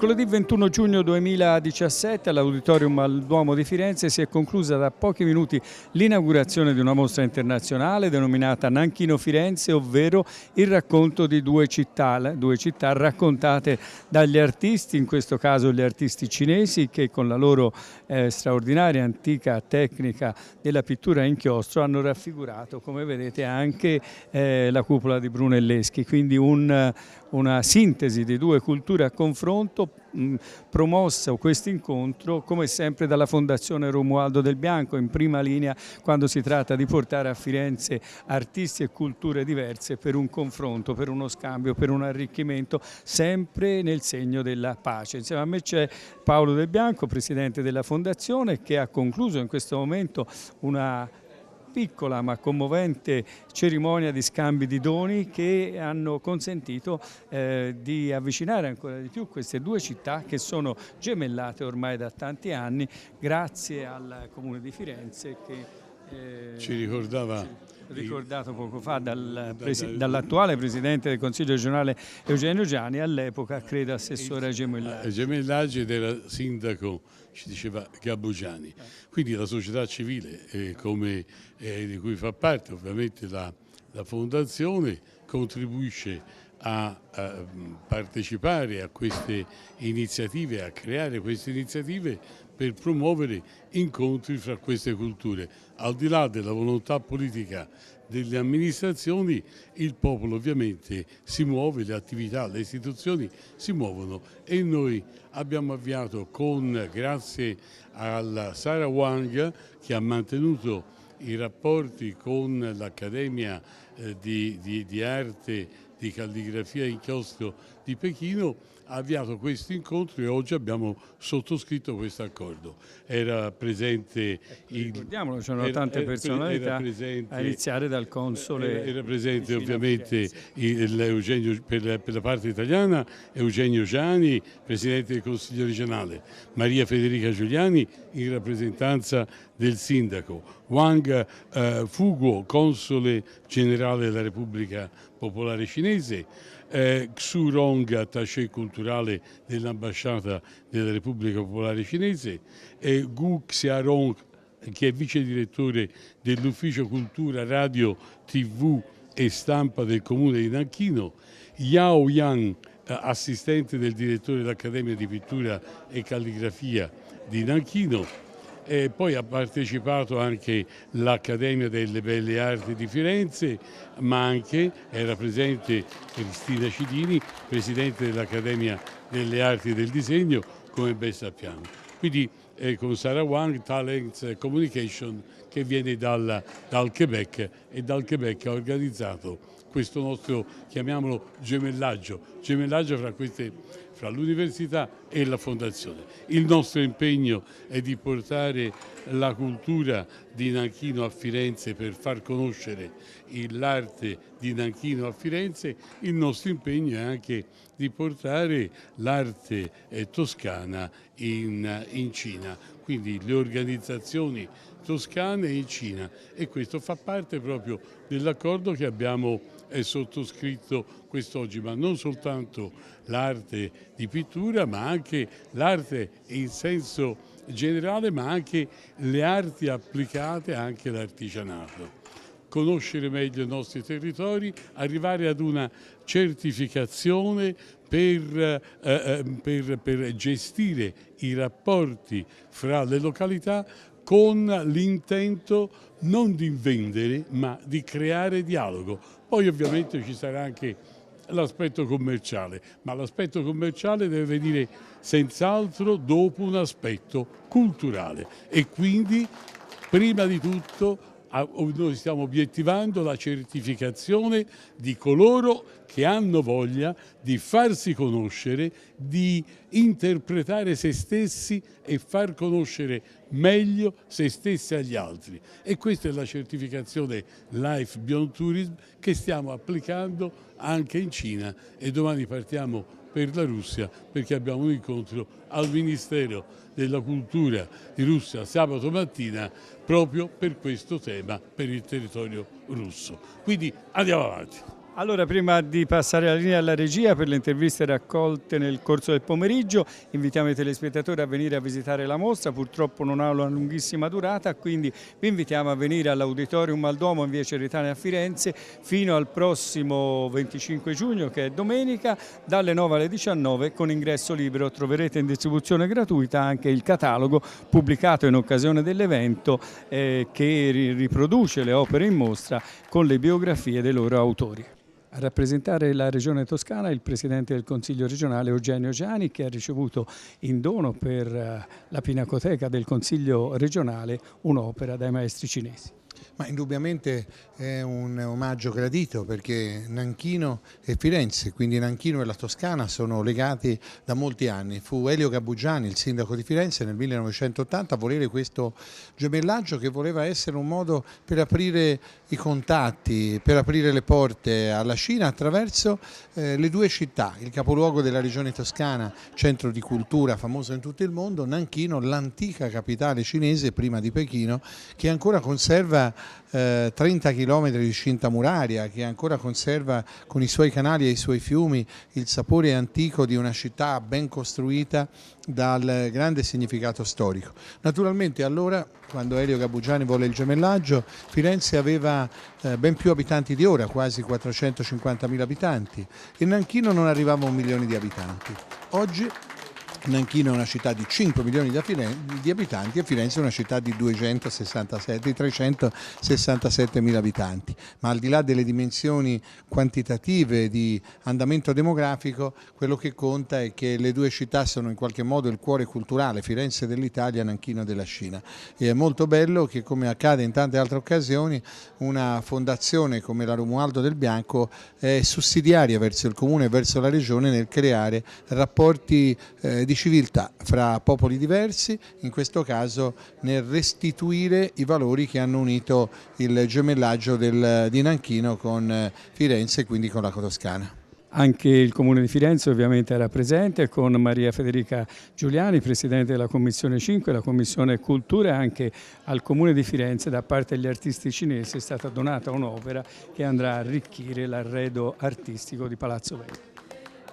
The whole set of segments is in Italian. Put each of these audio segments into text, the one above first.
Mercoledì 21 giugno 2017 all'Auditorium al Duomo di Firenze si è conclusa da pochi minuti l'inaugurazione di una mostra internazionale denominata Nanchino Firenze, ovvero il racconto di due città raccontate dagli artisti, in questo caso gli artisti cinesi, che con la loro straordinaria antica tecnica della pittura a inchiostro hanno raffigurato, come vedete, anche la cupola di Brunelleschi, quindi una sintesi di due culture a confronto, promossa questo incontro come sempre dalla Fondazione Romualdo Del Bianco, in prima linea quando si tratta di portare a Firenze artisti e culture diverse per un confronto, per uno scambio, per un arricchimento, sempre nel segno della pace. Insieme a me c'è Paolo Del Bianco, presidente della Fondazione, che ha concluso in questo momento una piccola ma commovente cerimonia di scambi di doni che hanno consentito di avvicinare ancora di più queste due città che sono gemellate ormai da tanti anni, grazie al Comune di Firenze che ci ricordava ricordato poco fa dall'attuale Presidente del Consiglio regionale Eugenio Giani, all'epoca credo assessore a Gemellaggi. Gemellaggi ed era sindaco, ci diceva Gabbugiani. Quindi la società civile, di cui fa parte ovviamente la Fondazione, contribuisce a partecipare a queste iniziative, a creare queste iniziative per promuovere incontri fra queste culture. Al di là della volontà politica delle amministrazioni, il popolo ovviamente si muove, le attività, le istituzioni si muovono, e noi abbiamo avviato grazie alla Sara Wang, che ha mantenuto i rapporti con l'Accademia di Arte di Calligrafia e Inchiostro di Pechino, ha avviato questo incontro e oggi abbiamo sottoscritto questo accordo. Era presente ricordiamolo, c'erano tante personalità, a iniziare dal console. Era presente ovviamente per la parte italiana Eugenio Giani, presidente del Consiglio regionale, Maria Federica Giuliani in rappresentanza del sindaco, Wang Fuguo, console generale della Repubblica Popolare Cinese, Xu Rong, attaché culturale dell'ambasciata della Repubblica Popolare Cinese, Gu Xiarong, che è vice direttore dell'Ufficio Cultura, Radio, TV e Stampa del Comune di Nanchino, Yao Yang, assistente del direttore dell'Accademia di Pittura e Calligrafia di Nanchino. E poi ha partecipato anche l'Accademia delle Belle Arti di Firenze, ma anche era presente Cristina Cidini, presidente dell'Accademia delle Arti e del Disegno, come ben sappiamo. Quindi con Sara Wang, Talent Communication, che viene dal Quebec, e dal Quebec ha organizzato questo nostro, chiamiamolo, gemellaggio fra l'università e la fondazione. Il nostro impegno è di portare la cultura di Nanchino a Firenze per far conoscere l'arte di Nanchino a Firenze. Il nostro impegno è anche di portare l'arte toscana in Cina, quindi le organizzazioni toscane in Cina, e questo fa parte proprio dell'accordo che abbiamo sottoscritto quest'oggi, ma non soltanto l'arte di pittura, ma anche l'arte in senso generale, ma anche le arti applicate, anche l'artigianato. Conoscere meglio i nostri territori, arrivare ad una certificazione per gestire i rapporti fra le località, con l'intento non di vendere ma di creare dialogo. Poi ovviamente ci sarà anche l'aspetto commerciale, ma l'aspetto commerciale deve venire senz'altro dopo un aspetto culturale, e quindi prima di tutto noi stiamo obiettivando la certificazione di coloro che hanno voglia di farsi conoscere, di interpretare se stessi e far conoscere meglio se stessi agli altri. E questa è la certificazione Life Beyond Tourism che stiamo applicando anche in Cina, e domani partiamo per la Russia, perché abbiamo un incontro al Ministero della Cultura di Russia sabato mattina proprio per questo tema, per il territorio russo. Quindi andiamo avanti. Allora, prima di passare la linea alla regia per le interviste raccolte nel corso del pomeriggio, invitiamo i telespettatori a venire a visitare la mostra. Purtroppo non ha una lunghissima durata, quindi vi invitiamo a venire all'Auditorium al Duomo in via Cerretani a Firenze fino al prossimo 25 giugno, che è domenica, dalle 9 alle 19 con ingresso libero. Troverete in distribuzione gratuita anche il catalogo pubblicato in occasione dell'evento che riproduce le opere in mostra con le biografie dei loro autori. A rappresentare la Regione Toscana il Presidente del Consiglio regionale Eugenio Giani, che ha ricevuto in dono per la Pinacoteca del Consiglio regionale un'opera dai maestri cinesi. Ma indubbiamente è un omaggio gradito, perché Nanchino e Firenze, quindi Nanchino e la Toscana, sono legati da molti anni. Fu Elio Gabbugiani, il sindaco di Firenze, nel 1980 a volere questo gemellaggio, che voleva essere un modo per aprire i contatti, per aprire le porte alla Cina attraverso le due città, il capoluogo della regione toscana, centro di cultura famoso in tutto il mondo, Nanchino, l'antica capitale cinese prima di Pechino, che ancora conserva 30 km di cinta muraria, che ancora conserva con i suoi canali e i suoi fiumi il sapore antico di una città ben costruita dal grande significato storico. Naturalmente allora, quando Elio Gabbugiani volle il gemellaggio, Firenze aveva ben più abitanti di ora, quasi 450.000 abitanti, e Nanchino non arrivava a 1 milione di abitanti. Oggi Nanchino è una città di 5 milioni di abitanti e Firenze è una città di 367 mila abitanti, ma al di là delle dimensioni quantitative di andamento demografico, quello che conta è che le due città sono in qualche modo il cuore culturale, Firenze dell'Italia, Nanchino della Cina, e è molto bello che, come accade in tante altre occasioni, una fondazione come la Romualdo del Bianco è sussidiaria verso il comune e verso la regione nel creare rapporti di civiltà fra popoli diversi, in questo caso nel restituire i valori che hanno unito il gemellaggio di Nanchino con Firenze e quindi con la Toscana. Anche il Comune di Firenze ovviamente era presente con Maria Federica Giuliani, Presidente della Commissione 5, la Commissione Cultura, e anche al Comune di Firenze da parte degli artisti cinesi è stata donata un'opera che andrà a arricchire l'arredo artistico di Palazzo Vecchio.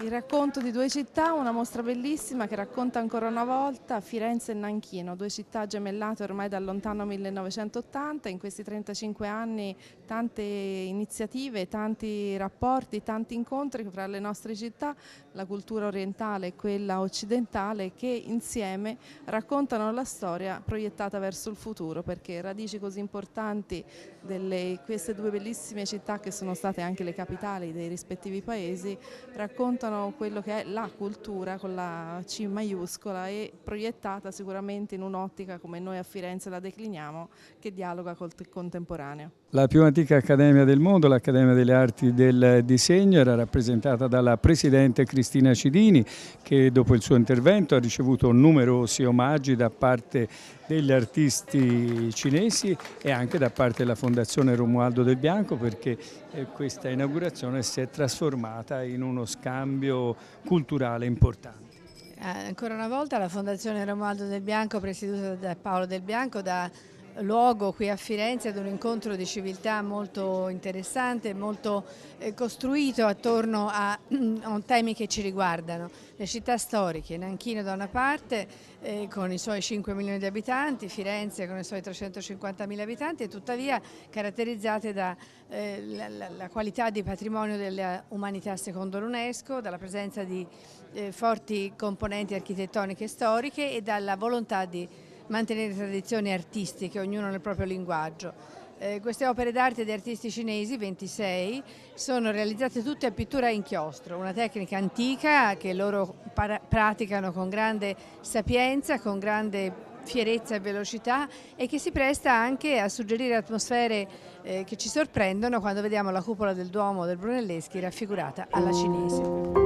Il racconto di due città, una mostra bellissima che racconta ancora una volta Firenze e Nanchino, due città gemellate ormai dal lontano 1980. In questi 35 anni tante iniziative, tanti rapporti, tanti incontri fra le nostre città, la cultura orientale e quella occidentale, che insieme raccontano la storia proiettata verso il futuro, perché radici così importanti di queste due bellissime città, che sono state anche le capitali dei rispettivi paesi, raccontano quello che è la cultura con la C maiuscola e proiettata sicuramente in un'ottica, come noi a Firenze la decliniamo, che dialoga col contemporaneo. La più antica accademia del mondo, l'Accademia delle Arti del Disegno, era rappresentata dalla Presidente Cristina Cidini, che dopo il suo intervento ha ricevuto numerosi omaggi da parte degli artisti cinesi e anche da parte della Fondazione Romualdo del Bianco, perché questa inaugurazione si è trasformata in uno scambio culturale importante. Ancora una volta la Fondazione Romualdo del Bianco, presieduta da Paolo Del Bianco, dà luogo qui a Firenze ad un incontro di civiltà molto interessante, molto costruito attorno a temi che ci riguardano. Le città storiche, Nanchino da una parte con i suoi 5 milioni di abitanti, Firenze con i suoi 350.000 abitanti, e tuttavia caratterizzate dalla qualità di patrimonio delle umanità secondo l'UNESCO, dalla presenza di forti componenti architettoniche e storiche e dalla volontà di mantenere tradizioni artistiche, ognuno nel proprio linguaggio. Queste opere d'arte di artisti cinesi, 26, sono realizzate tutte a pittura a inchiostro, una tecnica antica che loro praticano con grande sapienza, con grande fierezza e velocità, e che si presta anche a suggerire atmosfere che ci sorprendono quando vediamo la cupola del Duomo del Brunelleschi raffigurata alla cinese.